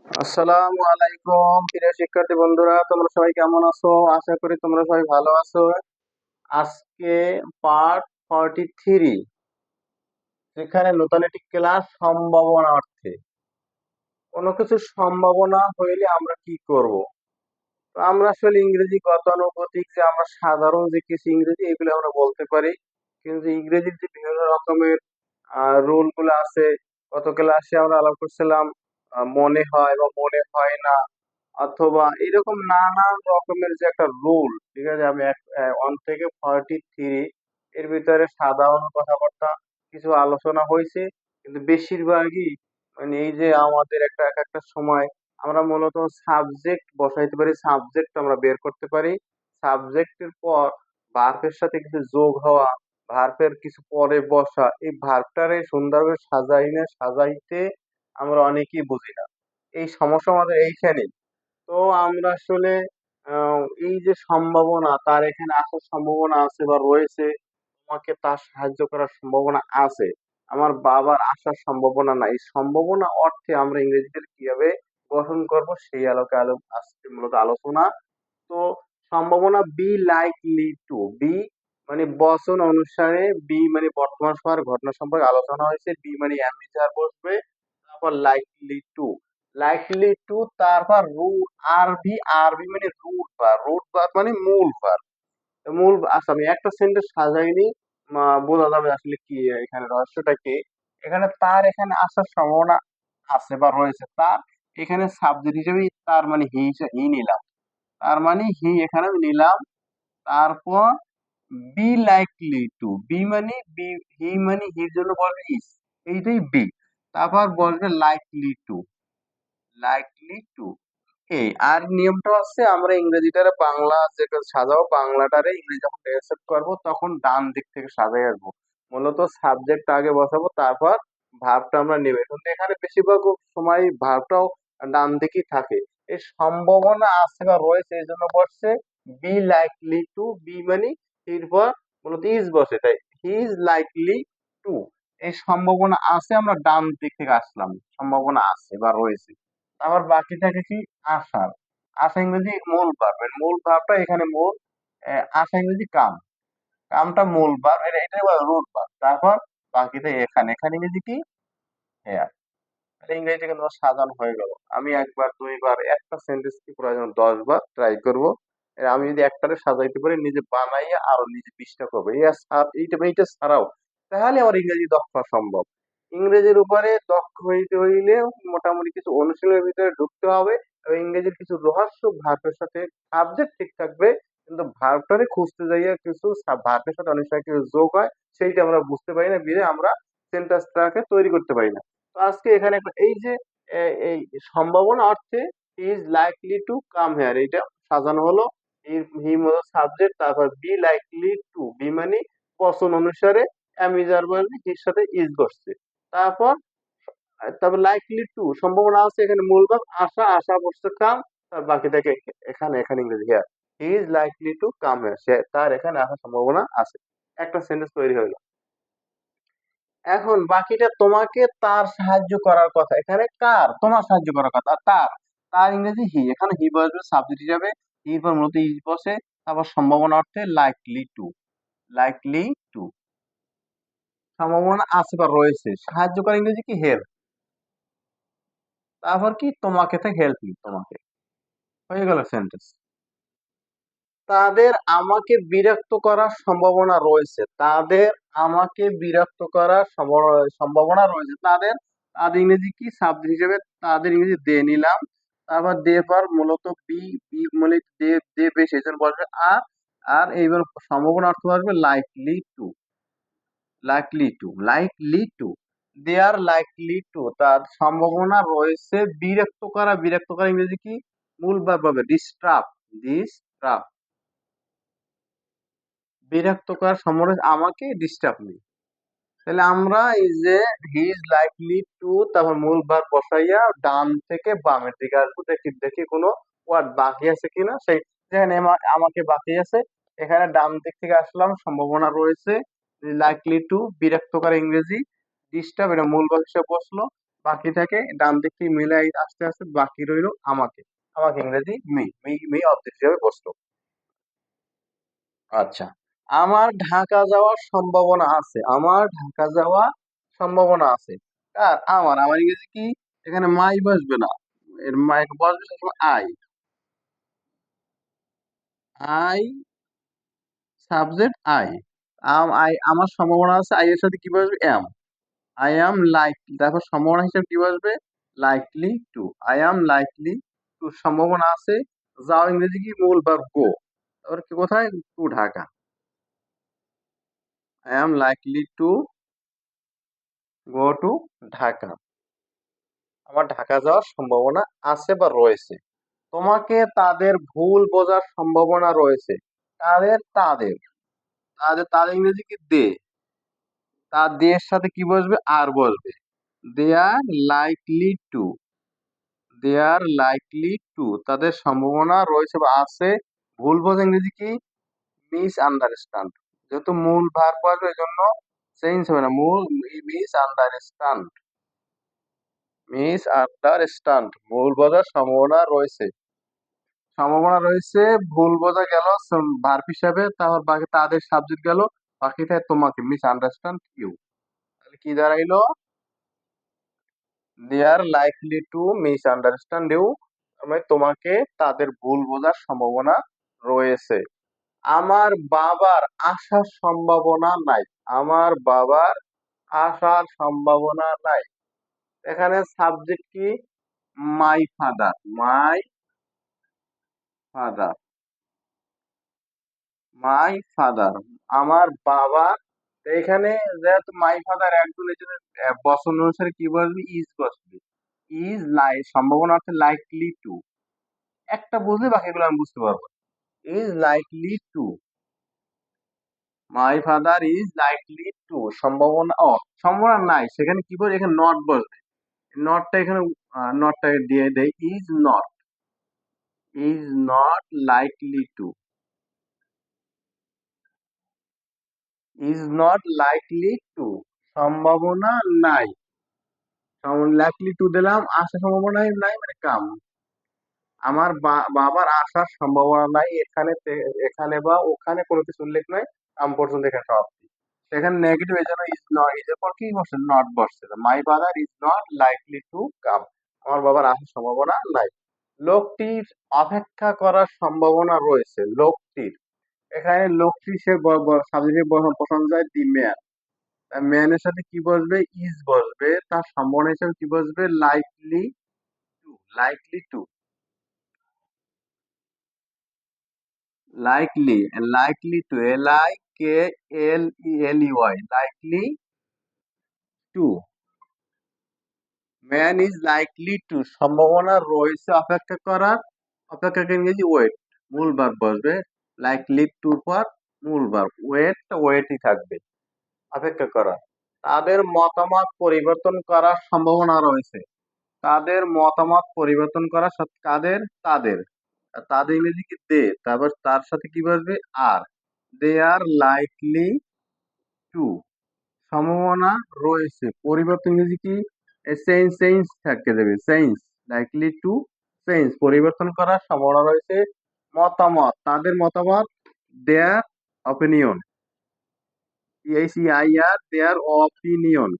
আসসালামু আলাইকুম প্রিয় শিক্ষার্থী বন্ধুরা, তোমরা সবাই কেমন আছো? আশা করি তোমরা সবাই ভালো আছো। আজকে পার্ট 43, যেখানে নতুন একটি ক্লাস সম্ভাবনা অর্থে। কোনো কিছু সম্ভাবনা হইলে আমরা কি করব? তো আমরা আসলে ইংরেজি গতানুগতিক যে আমরা সাধারণ যে কিছু ইংরেজি এগুলো আমরা বলতে পারি, কিন্তু ইংরেজির যে বিভিন্ন রকমের রুল গুলো আছে, গত ক্লাসে আমরা আলাপ করছিলাম মনে হয় বা মনে হয় না, অথবা এরকম নানান রকমের যে একটা রুল। ঠিক আছে, আমি 1 থেকে 43 এর ভিতরে সাধারণ কথাবার্তা কিছু আলোচনা হয়েছে, কিন্তু বেশিরভাগই মানে এই যে আমাদের একটা এক একটা সময় আমরা মূলত সাবজেক্ট বসাইতে পারি, সাবজেক্ট আমরা বের করতে পারি। সাবজেক্টের পর ভার্বের সাথে কিছু যোগ হওয়া, ভার্বের কিছু পরে বসা, এই ভার্বটারে সুন্দরভাবে সাজাইতে আমরা অনেকেই বুঝি না। এই সমস্যা আমাদের এইখানে। তো আমরা আসলে এই যে সম্ভাবনা, তার এখানে আসার সম্ভাবনা আছে বা রয়েছে, তোমাকে তার সাহায্য করার সম্ভাবনা আছে। আমার বাবার আসার সম্ভাবনা নাই, সম্ভাবনা অর্থে আমরা ইংরেজিতে কিভাবে গঠন করব সেই আলোকে আজকে মূলত আলোচনা। তো সম্ভাবনা বি লাইকলি টু, বি মানে বচন অনুসারে, বি মানে বর্তমান সময়ের ঘটনা সম্পর্কে আলোচনা হয়েছে, বি মানে অ্যামিজার বসবে, তারপর লাইকলি টু, লাইকলি টু, তারপর রুট, আরবি, আরবি মানে রুট ভার্ব, রুট ভার্ব মানে মূল ভার্ব, মূল। আচ্ছা, আমি একটা সেন্টেন্স সাজাইনি, বোঝা যাবে আসলে কি এখানে রহস্যটা কি। এখানে তার এখানে আসার সম্ভাবনা আছে বা রয়েছে, তার এখানে সাবজেক্ট হিসেবে তার মানে হি নিলাম, তার মানে হি এখানে আমি নিলাম। তারপর বি লাইকলি টু, বি মানে বি, হি মানে হির জন্য বলবে ইস, এইটাই বি। তারপর বলবে লাইকলি টু, লাইকলি টু। এই আর নিয়মটা হচ্ছে, আমরা ইংরেজিটারে বাংলা যেটা সাজাবো, বাংলাটারে ইংরেজি যখন অ্যাকসেপ্ট করবো তখন ডান দিক থেকে সাজাই আসবো। মূলত সাবজেক্ট আগে বসাবো, তারপর ভার্বটা আমরা নেবে, কিন্তু এখানে বেশিরভাগ সময় ভার্বটাও ডান দিকেই থাকে। এই সম্ভাবনা আছে বা রয়েছে এই জন্য বসছে বি লাইকলি টু, বি মানে এরপর মূলত ইজ বসে, তাই হি ইজ লাইকলি টু। এই সম্ভাবনা আছে, আমরা ডান দিক থেকে আসলাম, সম্ভাবনা আছে বা রয়েছে। আবার বাকি থাকে কি আশার, আশা ইংরেজি মূল ভার্ব, মূল ভার্বটা এখানে মূল। আশা ইংরেজি কাম, কামটা মূল ভার্ব, এটাই বলে রুট ভার্ব। তারপর বাকিটা এখানে, এখানে ইংরেজি কি হেয়ার। এটা ইংরেজি কিন্তু আমার সাজানো হয়ে গেল। আমি একবার দুইবার একটা সেন্টেন্স কি প্রয়োজন 10 বার ট্রাই করব। আমি যদি একটারে সাজাইতে পারি, নিজে বানাইয়া আরো নিজে 20টা করবো, এইটা এইটা ছাড়াও, তাহলে আমার ইংরেজি দক্ষ হওয়া সম্ভব। ইংরেজির উপরে দক্ষ হইতে হইলে মোটামুটি কিছু অনুশীলনের ভিতরে ঢুকতে হবে, এবং ইংরেজির কিছু রহস্য ভার্বের সাথে, সাবজেক্ট ঠিক থাকবে কিন্তু ভার্বটারে খুঁজতে যাইয়া কিছু ভার্বের সাথে অনেক সময় কিছু যোগ হয়, সেইটা আমরা বুঝতে পারি না, বিধে আমরা সেন্টেন্সটাকে তৈরি করতে পারি না। তো আজকে এখানে এই যে এই সম্ভাবনা অর্থে is likely to come here, এইটা সাজানো হলো। হি হলো সাবজেক্ট, তারপর বি লাইকলি টু, বি মানে বচন অনুসারে, অ্যামিজার মানে হির সাথে ইজ বসছে। তারপর তারপর লাইকলি টু, সম্ভাবনা আছে, এখানে মূল ভাব আশা, আশা বসছে কাম, তার বাকিটাকে এখানে, এখানে ইংরেজি here, he is likely to come here, সে তার এখানে আসার সম্ভাবনা আছে। একটা সেন্টেন্স তৈরি হইলো। এখন বাকিটা তোমাকে তার সাহায্য করার কথা, এখানে কার তোমার সাহায্য করার কথা, আর তার, তার ইংরেজি হি, এখানে হি বসবে সাবজেক্ট হিসাবে, হির পর মূলত ইজ বসে, তারপর সম্ভাবনা অর্থে লাইকলি টু, লাইকলি টু, সম্ভাবনা আছে বা রয়েছে, সাহায্য করা ইংরেজি কি হেল্প, তারপর কি তোমাকে থেকে হেল্প মি, তোমাকে, হয়ে গেল সেন্টেন্স। তাদের আমাকে বিরক্ত করার সম্ভাবনা রয়েছে, তাদের আমাকে বিরক্ত করার সম্ভাবনা রয়েছে, তাদের, তাদের ইংরেজি কি সাবজেক্ট হিসেবে তাদের ইংরেজি দে নিলাম। তারপর দে পর মূলত বি, বি মানে দে, দেবে সেজন বসবে, আর আর এইবার সম্ভাবনা অর্থ আসবে likely to, likely to, likely to, they are likely to, তার সম্ভাবনা রয়েছে বিরক্ত করা, বিরক্ত করা ইংরেজি কি মূল ভার্ব হবে ডিস্টার্ব, ডিস্টার্ব, বিরক্ত করার সম্ভাবনা আমাকে ডিস্টার্ব নেই। তাহলে আমরা এই যে হি ইজ লাইকলি টু, তারপর মূল ভার্ব বসাইয়া ডান থেকে বামের দিকে আসবো, দেখি দেখি কোনো ওয়ার্ড বাকি আছে কিনা, সেই যেখানে আমাকে বাকি আছে, এখানে ডান দিক থেকে আসলাম, সম্ভাবনা রয়েছে লাইকলি টু, বিরক্ত করা ইংরেজি ডিস্টার্ব, এটা মূল ভার্ব হিসেবে বসলো। বাকিটাকে ডান দিক থেকে মিলাই আস্তে আস্তে বাকি রইলো আমাকে। আমাকে ইংরেজি মি মি মি অবজেক্ট হিসেবে বসলো। আচ্ছা, আমার ঢাকা যাওয়ার সম্ভাবনা আছে। আমার ঢাকা যাওয়ার সম্ভাবনা আছে। আর আমার ইংরেজি কি? এখানে মাই বসবে না, এর মাই বসবে সবসময় আই। I subject I. আমার সম্ভাবনা আছে, আই এর সাথে কি বসবে? এম। আই অ্যাম লাইক, দেখো সম্ভাবনা হিসেবে কি বসবে? Likely two. I am likely to সম্ভাবনা আছে। যাও ইংরেজি কি? মূল ভার্ব গো। তারপর কি কোথায়? To Dhaka. I am likely to go to Dhaka. আমার ঢাকা যাওয়ার সম্ভাবনা আছে বা রয়েছে। তোমাকে তাদের ভুল বোঝার সম্ভাবনা রয়েছে। তাদের তাদের তাদের তাদের ইংরেজি কি? দে। তার দিয়ে এর সাথে কি বসবে? আর বসবে। They are likely to. They are likely to, তাদের সম্ভাবনা রয়েছে বা আছে। ভুল বোঝা ইংরেজি কি? Misunderstand. যেহেতু মূল ভার্ব আসবে এই জন্য চেঞ্জ হবে না, মূল মিস আন্ডারস্ট্যান্ড। মিস আন্ডারস্ট্যান্ড, ভুল বোঝার সম্ভাবনা রয়েছে। সম্ভাবনা রয়েছে, ভুল বোঝা গেল ভার্ব হিসাবে, তারপর বাকি তাদের সাবজেক্ট গেল, বাকিটা তোমাকে মিস আন্ডারস্ট্যান্ড ইউ। তাহলে কি দাঁড়াইলো? They are likely to misunderstand you, মানে তোমাকে তাদের ভুল বোঝার সম্ভাবনা রয়েছে। আমার বাবার আসার সম্ভাবনা নাই। আমার বাবার আসার সম্ভাবনা নাই। এখানে সাবজেক্ট কি? My father. My father. My father, আমার বাবা। এখানে যেহেতু মাই ফাদার একজন, এই জন্য বচন অনুসারে কি বসবে? ইজ বসবে। ইজ লাই সম্ভাবনা আছে লাইকলি টু। একটা বুঝলে বাকিগুলো আমি বুঝতে পারবো। Is likely two. My father is likely to সম্ভাবনা, সম্ভাবনা নাই সেখানে কি বলবে? এখানে নট বসবে। নটটা এখানে নটটা দিয়ে দেয়। Is not likely two. Is not likely to সম্ভাবনা নাই। লাইকলি টু দিলাম, আসার সম্ভাবনা নাই মানে কাম। আমার বাবার আসার সম্ভাবনা নাই। এখানে এখানে বা ওখানে কোনো কিছু উল্লেখ নাই। কাম পর্যন্ত এখানে সমাপ্তি। সেখানে নেগেটিভ, এই জন্য ইজ নট, ইজ এর পর কি বসছে? নট বসছে। My father is not likely to come, আমার বাবার আসার সম্ভাবনা নাই। লোকটির অপেক্ষা করার সম্ভাবনা রয়েছে। লোকটির, এখানে লোকটি সে সাবজেক্টে বসানো যায় দি ম্যান। ম্যানের সাথে কি বসবে? ইজ বসবে। তার সম্ভাবনা হিসেবে কি বসবে? Likely to. Likely to. Likely, likely to, L I K L E L E Y, likely to. Man is likely to সম্ভাবনা রয়েছে অপেক্ষা করার। অপেক্ষাকে ইংরেজি ওয়েট। মূল ভার্ব বসবে। লাইকলি টুর পর মূল ভার্ব ওয়েট, ওয়েটই থাকবে। অপেক্ষা করা। তাদের মতামত পরিবর্তন করার সম্ভাবনা রয়েছে। তাদের মতামত পরিবর্তন করা কাদের? তাদের। আর তাদের ইংরেজি কি? দে। তারপর তার সাথে কি বসবে? আর। দে আর লাইকলি টু সম্ভাবনা রয়েছে। পরিবর্তন ইংরেজি কি? চেঞ্জ, চেঞ্জ থাকতে দেবে। চেঞ্জ, লাইকলি টু চেঞ্জ, পরিবর্তন করার সম্ভাবনা রয়েছে। মতামত, তাদের মতামত। দেয়ার অপিনিয়ন। EICIR, দেয়ার অপিনিয়ন।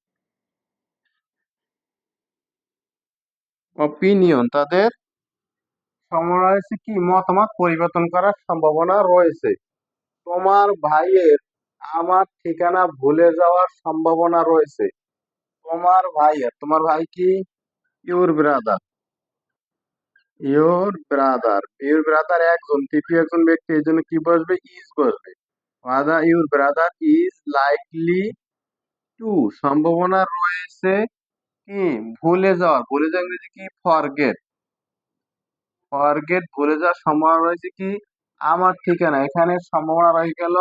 অপিনিয়ন, তাদের সম্ভাবনা রয়েছে কি? মতামত পরিবর্তন করার সম্ভাবনা রয়েছে। তোমার ভাইয়ের আমার ঠিকানা ভুলে যাওয়ার সম্ভাবনা রয়েছে। তোমার ভাইয়ের, তোমার ভাই কি? Your brother. ইউর ব্রাদার একজন, তৃতীয় একজন ব্যক্তি, এই জন্য কি বসবে? ইজ বসবে। Your brother is likely to সম্ভাবনা রয়েছে কি? ভুলে যাওয়ার। ভুলে যাওয়া ইংরেজি কি? ফরগেট। ফরগেট, ভুলে যাওয়ার সম্ভাবনা রয়েছে কি? আমার ঠিকানা। এখানে সম্ভাবনা রয়ে গেল,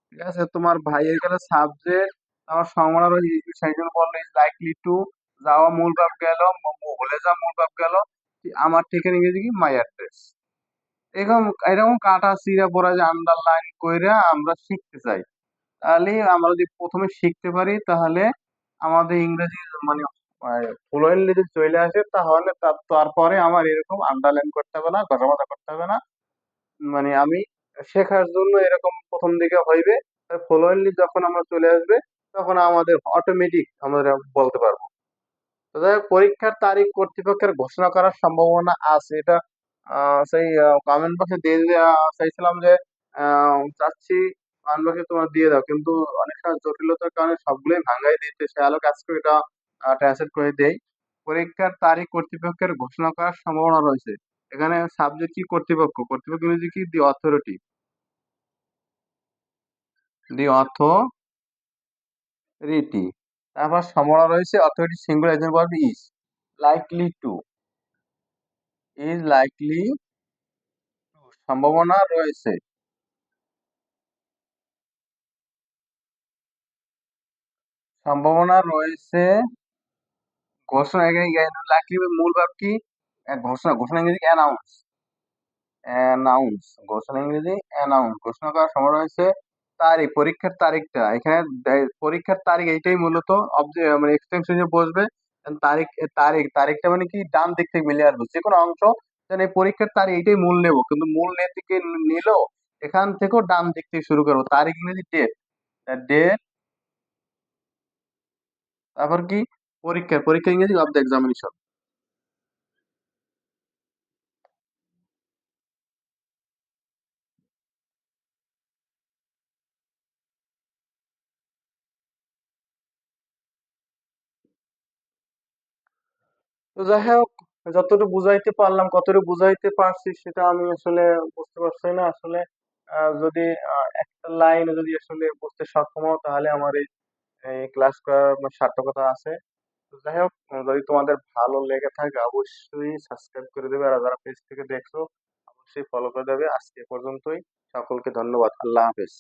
ঠিক আছে, তোমার ভাইয়ের গেল সাবজেক্ট। আমার সম্ভাবনা রয়েছে সেই জন্য বললো ইজ লাইকলি টু। যাওয়া মূল ভাব গেল, ভুলে যাওয়া মূল ভাব গেল। আমার ঠিকানা ইংরেজি কি? মাই অ্যাড্রেস। এরকম এরকম কাটা চিরা পড়া যে আন্ডারলাইন কইরা আমরা শিখতে চাই, তাহলে আমরা যদি প্রথমে শিখতে পারি তাহলে আমাদের ইংরেজি মানে ফ্লুয়েন্টলি যদি চলে আসে তাহলে তারপরে আমার এরকম আন্ডারলাইন করতে হবে না, গজামাতা করতে হবে না। মানে আমি শেখার জন্য এরকম প্রথম দিকে হইবে, ফ্লুয়েন্টলি যখন আমরা চলে আসবে তখন আমাদের অটোমেটিক আমরা বলতে পারবো। তো যাই হোক, পরীক্ষার তারিখ কর্তৃপক্ষের ঘোষণা করার সম্ভাবনা আছে, এটা সেই কমেন্ট বক্সে দিয়ে দিতে চাইছিলাম যে চাচ্ছি কমেন্ট বক্সে তোমরা দিয়ে দাও, কিন্তু অনেক সময় জটিলতার কারণে সবগুলোই ভাঙাই দিতে, সে আলোকে আজকে এটা ট্রান্সলেট করে দেই। পরীক্ষার তারিখ কর্তৃপক্ষের ঘোষণা করার সম্ভাবনা রয়েছে। এখানে সাবজেক্ট কি? কর্তৃপক্ষ। কর্তৃপক্ষ ইংরেজি কি? দি অথরিটি। দি অথরিটি। তারপর সম্ভাবনা রয়েছে, অথরিটি সিঙ্গুলার, একজন বলবে is likely two. Is likely, সম্ভাবনা রয়েছে। সম্ভাবনা রয়েছে। ঘোষণা, এখানে লাইকলি মূল ভাব কি? ঘোষণা। ঘোষণা ইংরেজি অ্যানাউন্স। অ্যানাউন্স। ঘোষণা ইংরেজি অ্যানাউন্স। ঘোষণা করার সময় রয়েছে। তারিখ, পরীক্ষার তারিখটা এখানে পরীক্ষার তারিখ এইটাই মূলত মানে এক্সটেনশনে বসবে। তারিখ, তারিখটা মানে কি ডান দিক থেকে মিলে আসবে যে কোনো অংশ। যেন এই পরীক্ষার তারিখ এইটাই মূল নেব, কিন্তু মূল থেকে নিলো এখান থেকেও ডান দিক থেকে শুরু করবো। তারিখ ইংরেজি ডেট। ডেট। তারপর কি? পরীক্ষা। পরীক্ষা ইংরেজি অফ দ্য এক্সামিনেশন। তো যাই হোক, যতটুকু বুঝাইতে পারলাম, কতটুকু বুঝাইতে পারছি সেটা আমি আসলে বুঝতে পারছি না আসলে। যদি একটা লাইনে যদি আসলে বুঝতে সক্ষম হও তাহলে আমার এই এই ক্লাস করার আমার সার্থকতা আছে। তো যাই হোক, যদি তোমাদের ভালো লেগে থাকে অবশ্যই সাবস্ক্রাইব করে দেবে, আর যারা পেজ থেকে দেখছো অবশ্যই ফলো করে দেবে। আজকে এ পর্যন্তই। সকলকে ধন্যবাদ। আল্লাহ হাফেজ।